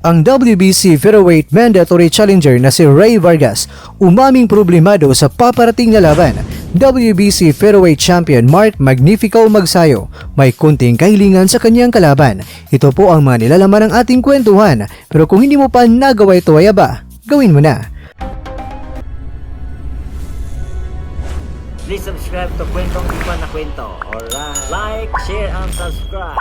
Ang WBC Featherweight Mandatory Challenger na si Rey Vargas umaming problemado sa paparating na laban. WBC Featherweight Champion Mark Magnifico Magsayo may kunting kahilingan sa kanyang kalaban. Ito po ang mga nilalaman ng ating kwentuhan. Pero kung hindi mo pa nagawa ito ay aba, gawin mo na. Please subscribe to Kwentong Ipan na Kwento. Alright, like, share, and subscribe.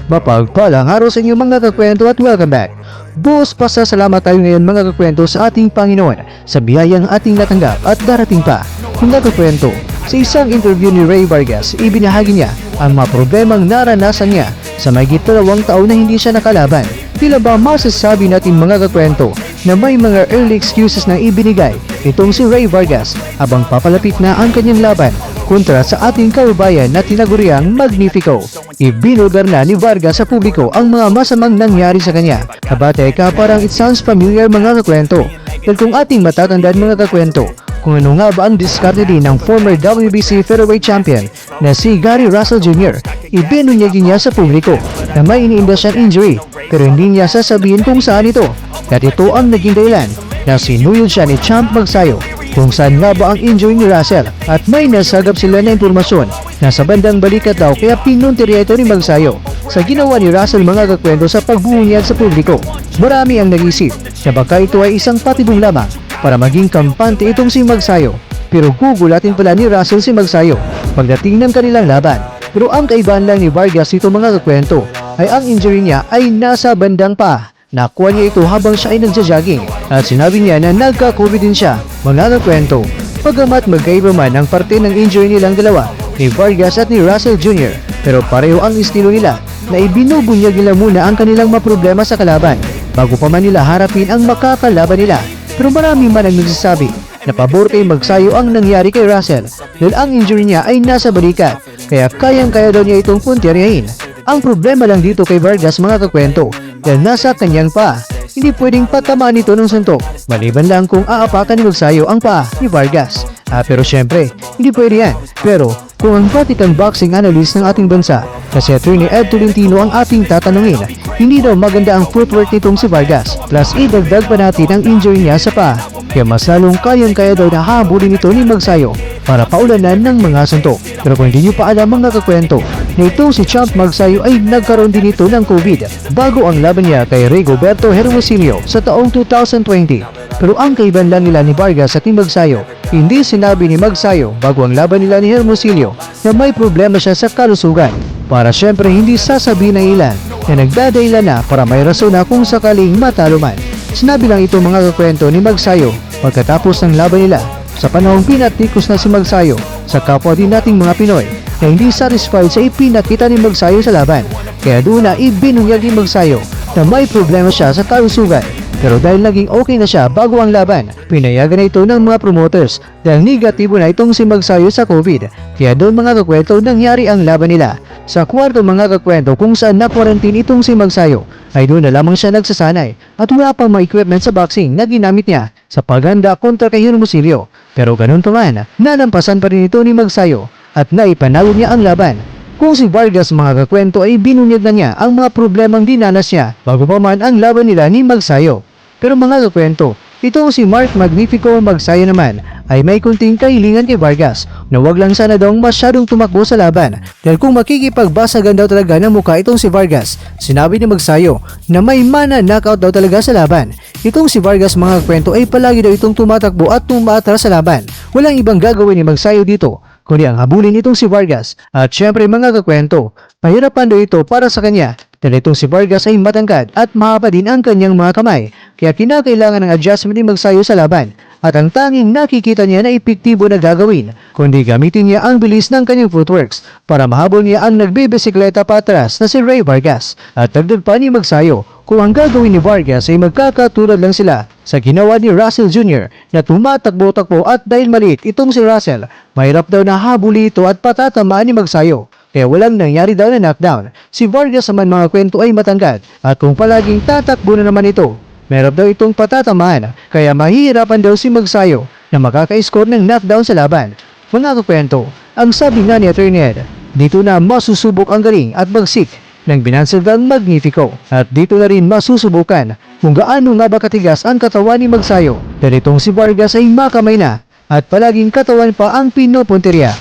Mapagpalang araw sa inyo mga kakwento at welcome back. Buos pasasalamat tayo ngayon mga kakwento sa ating Panginoon sa biyayang ating natanggap at darating pa. Mga kakwento, sa isang interview ni Rey Vargas, ibinahagi niya ang mga problemang naranasan niya sa mahigit 2 taon na hindi siya nakalaban. Tila ba masasabi natin mga kakwento na may mga early excuses na ibinigay itong si Rey Vargas habang papalapit na ang kanyang laban kontra sa ating kababayan na tinaguriang Magnifico. Ibinulgar na ni Vargas sa publiko ang mga masamang nangyari sa kanya. Teka, parang it sounds familiar mga kakwento. Dahil kung ating matatandaan mga kakwento, kung ano nga ba ang diskarte din ng former WBC Featherweight Champion na si Gary Russell Jr., ibinunyagi niya sa publiko na may iniinda siyang injury pero hindi niya sasabihin kung saan ito. At ito ang naging dahilan na sinuyod siya ni Champ Magsayo kung saan nga ba ang injury ni Russell at may nasagap sila na impormasyon na sa bandang balikat daw kaya pinuntirya ito ni Magsayo sa ginawa ni Russell mga kakwento sa pagbubunyag sa publiko. Marami ang nag-isip na baka ito ay isang patibong lamang para maging kampante itong si Magsayo, pero gugulatin pala ni Russell si Magsayo pagdating ng kanilang laban. Pero ang kaibahan lang ni Vargas ito mga kakwento ay ang injury niya ay nasa bandang pa. Nakuha niya ito habang siya ay nagja-jogging at sinabi niya na nagka-COVID din siya mga kakwento. Pagamat magkaiba man ang parte ng injury nilang dalawa ni Vargas at ni Russell Jr., pero pareho ang estilo nila na ibinubunyag nila muna ang kanilang maproblema sa kalaban bago pa man nila harapin ang makakalaban nila. Pero marami man ang nagsasabi na pabor kay Magsayo ang nangyari kay Russell dahil ang injury niya ay nasa balikat kaya kayang-kaya daw niya itong puntiryahin. Ang problema lang dito kay Vargas mga kakwento dahil nasa kanyang paa. Hindi pwedeng patamaan ito ng suntok maliban lang kung aapakan ni Magsayo ang paa ni Vargas. Pero syempre, hindi pwede yan. Pero kung ang batikang boxing analyst ng ating bansa na si Attorney Ed Tolentino ang ating tatanungin, hindi daw maganda ang footwork nitong si Vargas. Plus idagdag pa natin ang injury niya sa paa. Kaya mas lalong kayang-kaya daw na habulin ito ni Magsayo para paulanan ng mga suntok. Pero kung hindi nyo pa alam mga kakwento, na itong si Champ Magsayo ay nagkaroon din ito ng COVID bago ang laban niya kay Rigoberto Hermosillo sa taong 2020. Pero ang kaibahan lang nila ni Vargas at ni Magsayo, hindi sinabi ni Magsayo bago ang laban nila ni Hermosillo na may problema siya sa kalusugan para syempre hindi sasabihin ng ilan na nagdadahilan na para may rason na kung sakaling matalo man. Sinabi lang ito mga kakwento ni Magsayo pagkatapos ng laban nila sa panahong pinatikos na si Magsayo sa kapwa din nating mga Pinoy na hindi satisfied sa ipinakita ni Magsayo sa laban. Kaya doon na ibinunyag ni Magsayo na may problema siya sa kalusugan. Pero dahil naging okay na siya bago ang laban, pinayagan na ito ng mga promoters dahil negatibo na itong si Magsayo sa COVID. Kaya doon mga kakwento nangyari ang laban nila. Sa kwarto mga kakwento kung saan na-quarantine itong si Magsayo ay doon na lamang siya nagsasanay at wala pang mga equipment sa boxing na ginamit niya sa paghanda kontra kay Hermosillo. Pero ganun pa man, nalampasan pa rin ito ni Magsayo at naipanalo niya ang laban. Kung si Vargas mga kakwento ay binunyag na niya ang mga problemang dinanas niya bago pa man ang laban nila ni Magsayo. Pero mga kakwento, itong si Mark Magnifico Magsayo naman ay may kunting kahilingan kay Vargas na wag lang sana daw masyadong tumakbo sa laban dahil kung makikipagbasagan daw talaga ng mukha itong si Vargas, sinabi ni Magsayo na may mana knockout daw talaga sa laban. Itong si Vargas mga kakwento ay palagi daw itong tumatakbo at tumaatras sa laban. Walang ibang gagawin ni Magsayo dito kundi ang habulin itong si Vargas. At syempre mga kakwento, mahirapan daw ito para sa kanya dahil itong si Vargas ay matangkad at mahaba din ang kanyang mga kamay kaya kinakailangan ng adjustment ni Magsayo sa laban. At ang tanging nakikita niya na epektibo na gagawin kundi gamitin niya ang bilis ng kanyang footworks para mahabol niya ang nagbibisikleta patras na si Rey Vargas. At dagdag pa ni Magsayo, kung ang gagawin ni Vargas ay magkakatulad lang sila sa ginawa ni Russell Jr. na tumatakbo-takbo at dahil maliit itong si Russell, mahirap daw na habuli ito at patatamaan ni Magsayo. Kaya walang nangyari daw na knockdown. Si Vargas naman mga kwento ay matangkad at kung palaging tatakbo na naman ito, meron daw itong patatamaan kaya mahihirapan daw si Magsayo na makaka-score ng knockdown sa laban. Mga kakwento, ang sabi nga ni Attorney Ed, dito na masusubok ang galing at bagsik ng binansagang Magnifico. At dito na rin masusubukan kung gaano nga ba katigas ang katawan ni Magsayo. Dahil itong si Vargas ay makamay na at palaging katawan pa ang pinupunteriya.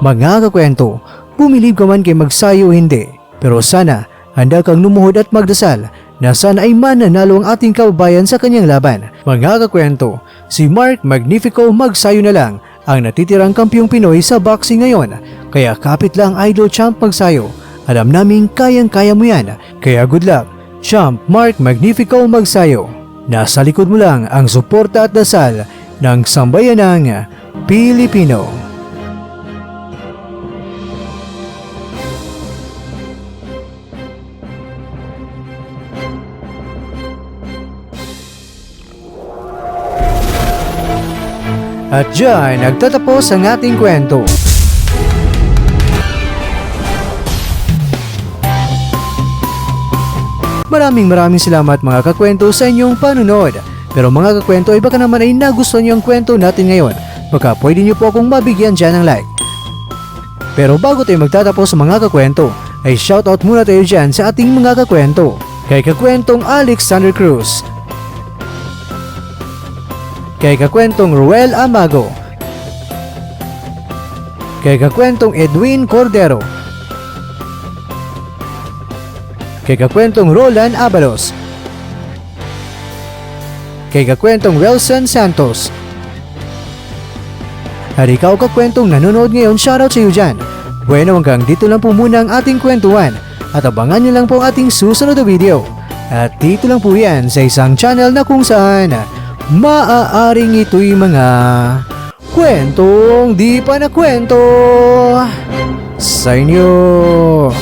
Mga kakwento, bumilib ka man kay Magsayo o hindi, pero sana handa kang lumuhod at magdasal na sana ay mananalo ang ating kababayan sa kanyang laban. Mga kakwento, si Mark Magnifico Magsayo na lang ang natitirang kampyong Pinoy sa boxing ngayon. Kaya kapit lang Idol Champ Magsayo, alam naming kayang-kaya mo yan. Kaya good luck, Champ Mark Magnifico Magsayo. Nasa likod mo lang ang suporta at dasal ng sambayanang Pilipino. At dyan, nagtatapos ang ating kwento. Maraming salamat mga kakwento sa inyong panunod. Pero mga kakwento ay baka naman ay nagustuhan niyo ang kwento natin ngayon. Baka pwede niyo po akong mabigyan dyan ng like. Pero bago tayo magtatapos sa mga kakwento, ay shoutout muna tayo dyan sa ating mga kakwento. Kay kakwentong Alexander Cruz, kay kakwentong Ruel Amago, kay kakwentong Edwin Cordero, kay kakwentong Roland Abalos, kay kakwentong Wilson Santos. At ikaw kakwentong nanonood ngayon, shoutout sa iyo dyan. Bueno, hanggang dito lang po muna ang ating kwentuhan at abangan nyo lang po ang ating susunod na video. At dito lang po yan sa isang channel na kung saan maaaring ito'y mga kwentong di pa na kwento sa inyo.